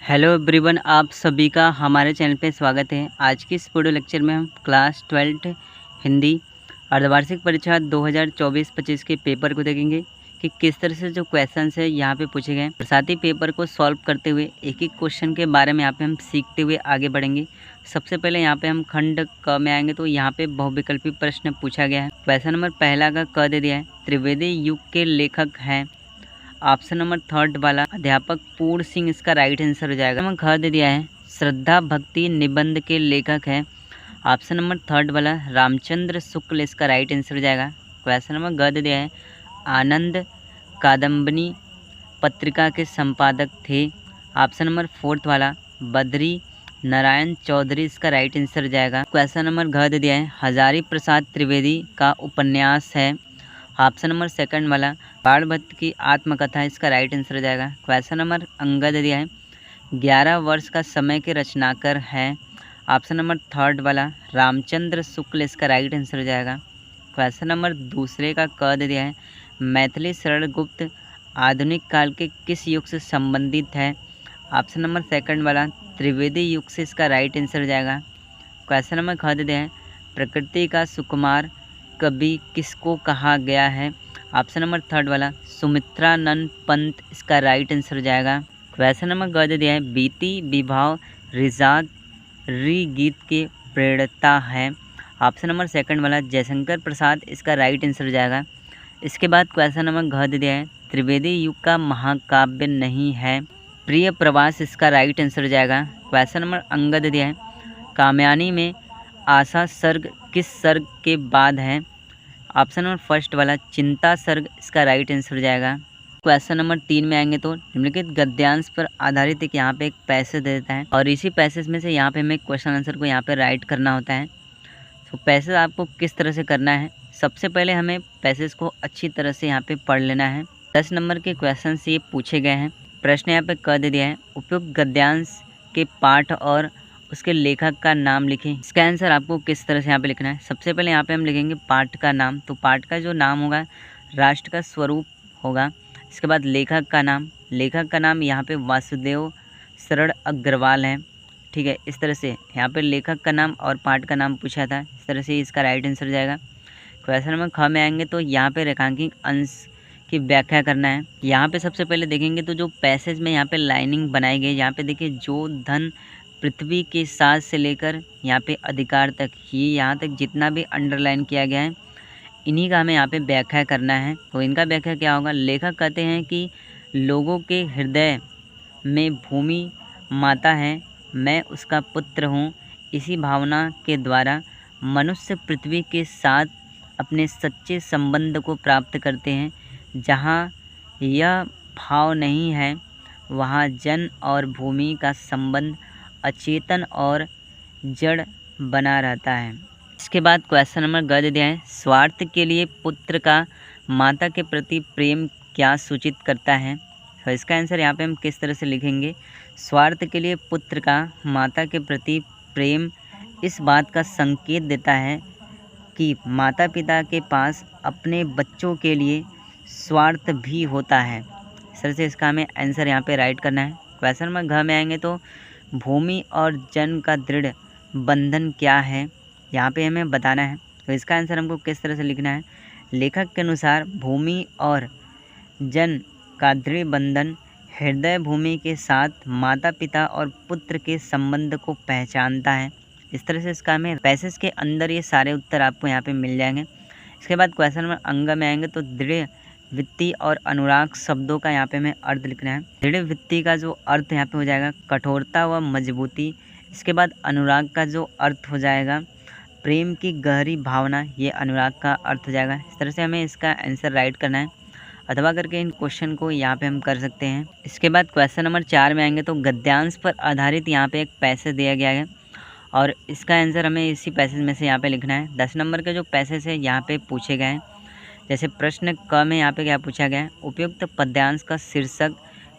Hello everyone, आप सभी का हमारे चैनल पे स्वागत है। आज की इस वीडियो लेक्चर में हम क्लास 12 हिंदी अर्धवार्षिक परीक्षा 2024-25 के पेपर को देखेंगे कि किस तरह से जो क्वेश्चंस है यहाँ पे पूछे गए हैं। साथ ही पेपर को सॉल्व करते हुए एक एक क्वेश्चन के बारे में यहाँ पे हम सीखते हुए आगे बढ़ेंगे। सबसे पहले यहाँ पे हम खंड क में आएंगे तो यहाँ पे बहुविकल्पी प्रश्न पूछा गया है। क्वेश्चन नंबर पहला का क दे दिया है। त्रिवेदी युग के लेखक हैं। ऑप्शन नंबर थर्ड वाला अध्यापक पूर्ण सिंह इसका राइट आंसर हो जाएगा। नंबर ख दे दिया है श्रद्धा भक्ति निबंध के लेखक है। ऑप्शन नंबर थर्ड वाला रामचंद्र शुक्ल इसका राइट आंसर हो जाएगा। क्वेश्चन नंबर ग दे दिया है आनंद कादम्बनी पत्रिका के संपादक थे। ऑप्शन नंबर फोर्थ वाला बद्री नारायण चौधरी इसका राइट आंसर हो जाएगा। क्वेश्चन नंबर घ दे दिया है हजारी प्रसाद त्रिवेदी का उपन्यास है। ऑप्शन नंबर सेकंड वाला बाणभट्ट की आत्मकथा इसका राइट आंसर हो जाएगा। क्वेश्चन नंबर अंग दे दिया है 11 वर्ष का समय के रचनाकार हैं। ऑप्शन नंबर थर्ड वाला रामचंद्र शुक्ल इसका राइट आंसर हो जाएगा। क्वेश्चन नंबर दूसरे का क दे दिया है मैथिली शरण गुप्त आधुनिक काल के किस युग से संबंधित है। ऑप्शन नंबर सेकंड वाला त्रिवेदी युग से इसका राइट आंसर हो जाएगा। क्वेश्चन नंबर ख दे दिया है प्रकृति का सुकुमार कवि किसको कहा गया है। ऑप्शन नंबर थर्ड वाला सुमित्रानंद पंत इसका राइट आंसर हो जाएगा। क्वेश्चन नंबर ग दे दिया है बीती विभाव रिजाग री गीत के प्रेरणता है। ऑप्शन नंबर सेकंड वाला जयशंकर प्रसाद इसका राइट आंसर हो जाएगा। इसके बाद क्वेश्चन नंबर घ दे दिया है त्रिवेदी युग का महाकाव्य नहीं है। प्रिय प्रवास इसका राइट आंसर हो जाएगा। क्वेश्चन नंबर अंग दे दिया है कामयानी में आशा सर्ग किस सर्ग के बाद है। ऑप्शन नंबर फर्स्ट वाला चिंता सर्ग इसका राइट आंसर हो जाएगा। क्वेश्चन नंबर 3 में आएंगे तो निम्नलिखित गद्यांश पर आधारित एक यहाँ पे एक पैसेज दे देता है और इसी पैसेज में से यहाँ पे हमें क्वेश्चन आंसर को यहाँ पे राइट करना होता है। तो पैसेज आपको किस तरह से करना है, सबसे पहले हमें पैसेज को अच्छी तरह से यहाँ पे पढ़ लेना है। 10 नंबर के क्वेश्चन ये पूछे गए हैं। प्रश्न यहाँ पे क दे दिया है उपयुक्त गद्यांश के पाठ और उसके लेखक का नाम लिखें। इसका आंसर आपको किस तरह से यहाँ पे लिखना है। सबसे पहले यहाँ पे हम लिखेंगे पाठ का नाम, तो पाठ का जो नाम होगा राष्ट्र का स्वरूप होगा। इसके बाद लेखक का नाम यहाँ पे वासुदेव शरण अग्रवाल है। ठीक है, इस तरह से यहाँ पे लेखक का नाम और पाठ का नाम पूछा था, इस तरह से इसका राइट आंसर हो जाएगा। क्वेश्चन नंबर ख में आएंगे तो यहाँ पे रेखांकित अंश की व्याख्या करना है। यहाँ पे सबसे पहले देखेंगे तो जो पैसेज में यहाँ पे लाइनिंग बनाई गई, यहाँ पे देखिए जो धन पृथ्वी के साथ से लेकर यहाँ पे अधिकार तक, ये यहाँ तक जितना भी अंडरलाइन किया गया है इन्हीं का हमें यहाँ पे व्याख्या करना है। तो इनका व्याख्या क्या होगा। लेखक कहते हैं कि लोगों के हृदय में भूमि माता है, मैं उसका पुत्र हूँ। इसी भावना के द्वारा मनुष्य पृथ्वी के साथ अपने सच्चे संबंध को प्राप्त करते हैं। जहाँ यह भाव नहीं है वहाँ जन और भूमि का संबंध अचेतन और जड़ बना रहता है। इसके बाद क्वेश्चन नंबर ग दे दिया है स्वार्थ के लिए पुत्र का माता के प्रति प्रेम क्या सूचित करता है। तो इसका आंसर यहाँ पे हम किस तरह से लिखेंगे। स्वार्थ के लिए पुत्र का माता के प्रति प्रेम इस बात का संकेत देता है कि माता पिता के पास अपने बच्चों के लिए स्वार्थ भी होता है। इस तरह से इसका हमें आंसर यहाँ पे राइट करना है। क्वेश्चन नंबर घ में आएंगे तो भूमि और जन का दृढ़ बंधन क्या है, यहाँ पे हमें बताना है। तो इसका आंसर हमको किस तरह से लिखना है। लेखक के अनुसार भूमि और जन का दृढ़ बंधन हृदय भूमि के साथ माता पिता और पुत्र के संबंध को पहचानता है। इस तरह से इसका हमें पैसेज के अंदर ये सारे उत्तर आपको यहाँ पे मिल जाएंगे। इसके बाद क्वेश्चन नंबर अंग में आएंगे तो दृढ़ वृत्ति और अनुराग शब्दों का यहाँ पे हमें अर्थ लिखना है। दृढ़ वृत्ति का जो अर्थ यहाँ पे हो जाएगा कठोरता व मजबूती। इसके बाद अनुराग का जो अर्थ हो जाएगा प्रेम की गहरी भावना, ये अनुराग का अर्थ हो जाएगा। इस तरह से हमें इसका आंसर राइट करना है, अथवा करके इन क्वेश्चन को यहाँ पे हम कर सकते हैं। इसके बाद क्वेश्चन नंबर 4 में आएंगे तो गद्यांश पर आधारित यहाँ पे एक पैसेज दिया गया है और इसका आंसर हमें इसी पैसेज में से यहाँ पे लिखना है। 10 नंबर के जो पैसेज है यहाँ पे पूछे गए हैं। जैसे प्रश्न क में यहाँ पे क्या पूछा गया है उपयुक्त पद्यांश का शीर्षक,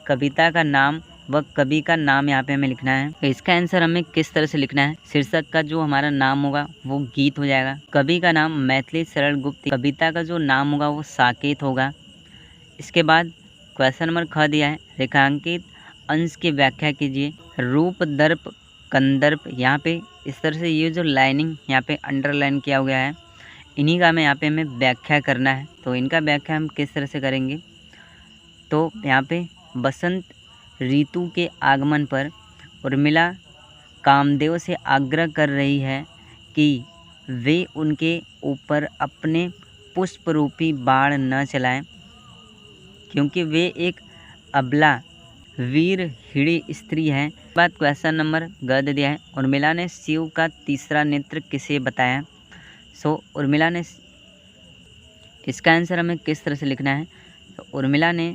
कविता का नाम व कवि का नाम यहाँ पे हमें लिखना है। तो इसका आंसर हमें किस तरह से लिखना है। शीर्षक का जो हमारा नाम होगा वो गीत हो जाएगा, कवि का नाम मैथिली शरण गुप्त, कविता का जो नाम होगा वो साकेत होगा। इसके बाद क्वेश्चन नंबर ख दिया है रेखांकित अंश की व्याख्या कीजिए। रूप, दर्प, कंदर्प, यहाँ पे इस तरह से ये जो लाइनिंग यहाँ पे अंडरलाइन किया गया है, इन्हीं का हमें यहाँ पे हमें व्याख्या करना है। तो इनका व्याख्या हम किस तरह से करेंगे, तो यहाँ पे बसंत ऋतु के आगमन पर उर्मिला कामदेव से आग्रह कर रही है कि वे उनके ऊपर अपने पुष्प रूपी बाण न चलाएं, क्योंकि वे एक अबला वीर हिड़ी स्त्री है। बात क्वेश्चन नंबर ग दे दिया है, उर्मिला ने शिव का तीसरा नेत्र किसे बताया। सो उर्मिला ने, इसका आंसर हमें किस तरह से लिखना है, तो उर्मिला ने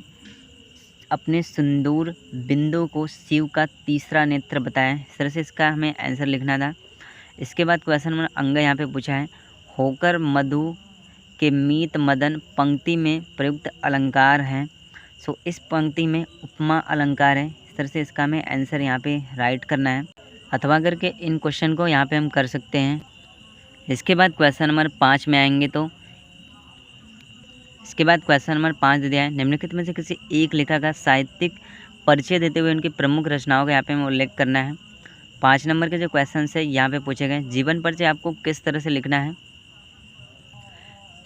अपने सिंदूर बिंदु को शिव का तीसरा नेत्र बताया। इस तरह से इसका हमें आंसर लिखना था। इसके बाद क्वेश्चन नंबर अंग यहाँ पे पूछा है, होकर मधु के मीत मदन पंक्ति में प्रयुक्त अलंकार हैं। सो इस पंक्ति में उपमा अलंकार है। इस तरह से इसका हमें आंसर यहाँ पे राइट करना है, अथवा करके इन क्वेश्चन को यहाँ पे हम कर सकते हैं। इसके बाद क्वेश्चन नंबर 5 में आएंगे, तो इसके बाद क्वेश्चन नंबर 5 दे दिया है, निम्नलिखित में से किसी एक लेखक का साहित्यिक परिचय देते हुए उनकी प्रमुख रचनाओं का यहाँ पे हमें उल्लेख करना है। 5 नंबर के जो क्वेश्चन है यहाँ पे पूछे गए, जीवन परिचय आपको किस तरह से लिखना है,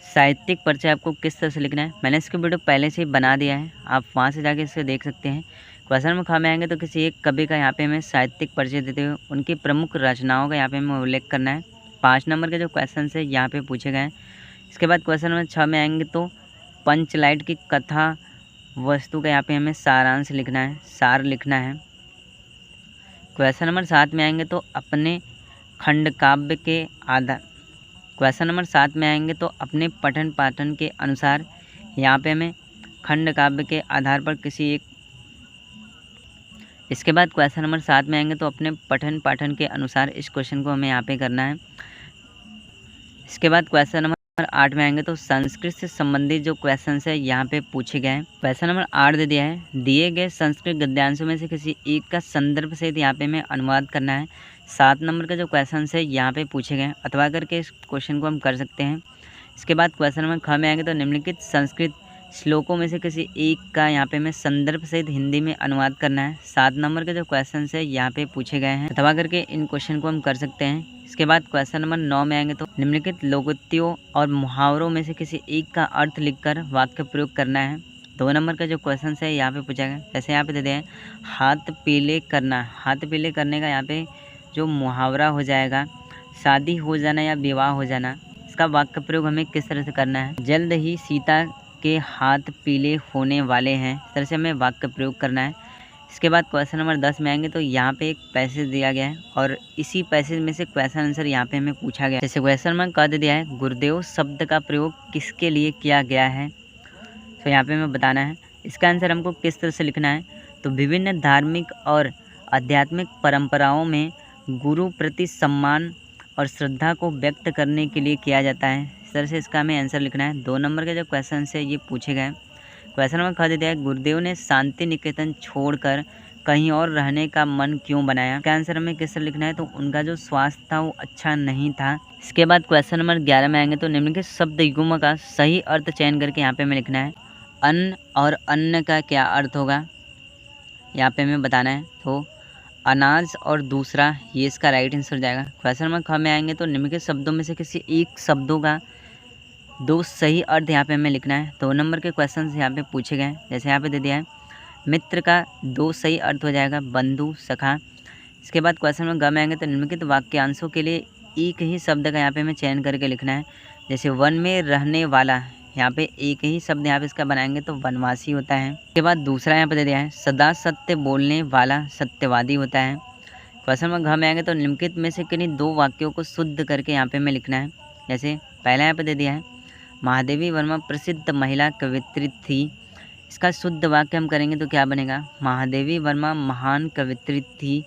साहित्यिक परिचय आपको किस तरह से लिखना है। मैंने इसका वीडियो पहले से ही बना दिया है, आप वहाँ से जाके इसे देख सकते हैं। क्वेश्चन नंबर ख में आएंगे, तो किसी एक कवि का यहाँ पे हमें साहित्यिक परिचय देते हुए उनकी प्रमुख रचनाओं का यहाँ पे हमें उल्लेख करना है। 5 नंबर के जो क्वेश्चन है यहाँ पे पूछे गए हैं। इसके बाद क्वेश्चन नंबर 6 में आएंगे, तो पंचलाइट की कथा वस्तु का यहाँ पे हमें सारांश लिखना है, सार लिखना है। क्वेश्चन नंबर 7 में आएंगे, तो अपने खंड काव्य के आधार, क्वेश्चन नंबर 7 में आएंगे, तो अपने पठन पाठन के अनुसार यहाँ पे हमें खंड काव्य के आधार पर किसी एक, इसके बाद क्वेश्चन नंबर 7 में आएंगे, तो अपने पठन पाठन के अनुसार इस क्वेश्चन को हमें यहाँ पे करना है। इसके बाद क्वेश्चन नंबर 8 में आएंगे, तो संस्कृत से संबंधित जो क्वेश्चन है यहाँ पे पूछे गए हैं। क्वेश्चन नंबर 8 दे दिया है, दिए गए संस्कृत गद्यांशों में से किसी एक का संदर्भ सहित यहाँ पे हमें अनुवाद करना है। 7 नंबर का जो क्वेश्चन है यहाँ पे पूछे गए हैं, अथवा करके इस क्वेश्चन को हम कर सकते हैं। इसके बाद क्वेश्चन नंबर ख में आएंगे, तो निम्नलिखित संस्कृत श्लोकों में से किसी एक का यहाँ पे हमें संदर्भ सहित हिंदी में अनुवाद करना है। 7 नंबर के जो क्वेश्चन है यहाँ पे पूछे गए हैं, अथवा करके इन क्वेश्चन को हम कर सकते हैं। इसके बाद क्वेश्चन नंबर 9 में आएंगे, तो निम्नलिखित लोकोक्तियों और मुहावरों में से किसी एक का अर्थ लिखकर वाक्य प्रयोग करना है। 2 नंबर का जो क्वेश्चन है यहाँ पे पूछा गया, जैसे यहाँ पे दे दिया है, हाथ पीले करना। हाथ पीले करने का यहाँ पे जो मुहावरा हो जाएगा, शादी हो जाना या विवाह हो जाना, इसका वाक्य प्रयोग हमें किस तरह से करना है। जल्द ही सीता के हाथ पीले होने वाले हैं, इस तरह से हमें वाक्य प्रयोग करना है। इसके बाद क्वेश्चन नंबर 10 में आएंगे, तो यहाँ पे एक पैसेज दिया गया है और इसी पैसेज में से क्वेश्चन आंसर यहाँ पे हमें पूछा गया है। जैसे क्वेश्चन में कह दिया है, गुरुदेव शब्द का प्रयोग किसके लिए किया गया है, तो यहाँ पे हमें बताना है। इसका आंसर हमको किस तरह से लिखना है, तो विभिन्न धार्मिक और आध्यात्मिक परंपराओं में गुरु प्रति सम्मान और श्रद्धा को व्यक्त करने के लिए किया जाता है। इस तरह से इसका हमें आंसर लिखना है। 2 नंबर के जो क्वेश्चन है ये पूछे गए। क्वेश्चन नंबर ख दिया है, गुरुदेव ने शांति निकेतन छोड़कर कहीं और रहने का मन क्यों बनाया। इसका आंसर हमें किस तरह लिखना है, तो उनका जो स्वास्थ्य था वो अच्छा नहीं था। इसके बाद क्वेश्चन नंबर 11 में आएंगे, तो निम्नलिखित शब्द युग्म का सही अर्थ चयन करके यहाँ पे हमें लिखना है। अन्न और अन्न का क्या अर्थ होगा, यहाँ पे हमें बताना है। तो अनाज और दूसरा, ये इसका राइट आंसर हो जाएगा। क्वेश्चन नंबर ख में आएंगे, तो निम्नलिखित शब्दों में से किसी एक शब्दों का 2 सही अर्थ यहाँ पे हमें लिखना है। 2 नंबर के क्वेश्चन यहाँ पे पूछे गए, जैसे यहाँ पे दे दिया है, मित्र का 2 सही अर्थ हो जाएगा, बंधु, सखा। इसके बाद क्वेश्चन नंबर ग में आएंगे, तो निम्नलिखित वाक्यांशों के लिए एक ही शब्द का यहाँ पे हमें चयन करके लिखना है। जैसे वन में रहने वाला, यहाँ पे एक ही शब्द यहाँ पे इसका बनाएंगे तो वनवासी होता है। इसके बाद दूसरा यहाँ पे दे दिया है, सदा सत्य बोलने वाला सत्यवादी होता है। क्वेश्चन नंबर घ में आएंगे, तो निम्नलिखित में से किन्हीं 2 वाक्यों को शुद्ध करके यहाँ पे हमें लिखना है। जैसे पहला यहाँ पे दे दिया है, महादेवी वर्मा प्रसिद्ध महिला कवित्री थी। इसका शुद्ध वाक्य हम करेंगे तो क्या बनेगा, महादेवी वर्मा महान कवित्री थी।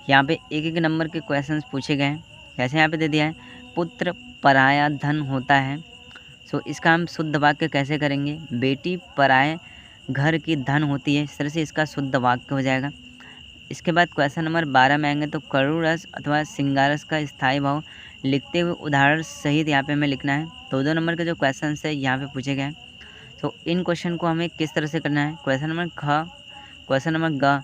यहाँ पे एक एक नंबर के क्वेश्चंस पूछे गए हैं। जैसे यहाँ पे दे दिया है, पुत्र पराया धन होता है। सो इसका हम शुद्ध वाक्य कैसे करेंगे, बेटी पराए घर की धन होती है। इस तरह से इसका शुद्ध वाक्य हो जाएगा। इसके बाद क्वेश्चन नंबर 12 में आएंगे, तो करुण रस अथवा सिंगारस का स्थायी भाव लिखते हुए उदाहरण सहित यहाँ पे हमें लिखना है। 2 नंबर के जो क्वेश्चन है यहाँ पे पूछे गए हैं। तो इन क्वेश्चन को हमें किस तरह से करना है, क्वेश्चन नंबर ख, क्वेश्चन नंबर ग,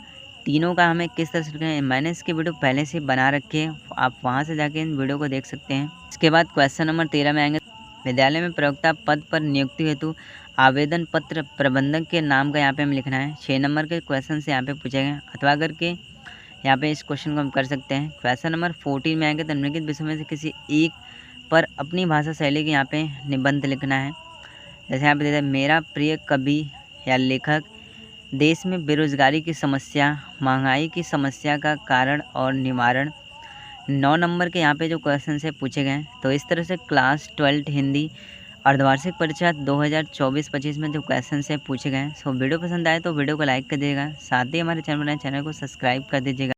तीनों का हमें किस तरह से लिखना है, मैंने इसकी वीडियो पहले से बना रखी है, आप वहाँ से जाके इन वीडियो को देख सकते हैं। इसके बाद क्वेश्चन नंबर 13 में आएंगे, विद्यालय में प्रवक्ता पद पर नियुक्ति हेतु आवेदन पत्र प्रबंधक के नाम का यहाँ पे हमें लिखना है। 6 नंबर के क्वेश्चन से यहाँ पे पूछे गए, अथवा करके यहाँ पे इस क्वेश्चन को हम कर सकते हैं। क्वेश्चन नंबर 14 में आएंगे, निम्नलिखित विषयों में से किसी एक पर अपनी भाषा शैली के यहाँ पे निबंध लिखना है। जैसे यहाँ पे देते हैं, मेरा प्रिय कवि या लेखक, देश में बेरोजगारी की समस्या, महंगाई की समस्या का कारण और निवारण। 9 नंबर के यहाँ पे जो क्वेश्चन से पूछे गए हैं। तो इस तरह से क्लास 12 हिंदी अर्धवार्षिक परीक्षा 2024-25 में जो क्वेश्चन से पूछे गए हैं। सो वीडियो पसंद आए तो वीडियो को लाइक कर दीजिएगा, साथ ही हमारे चैनल को सब्सक्राइब कर दीजिएगा।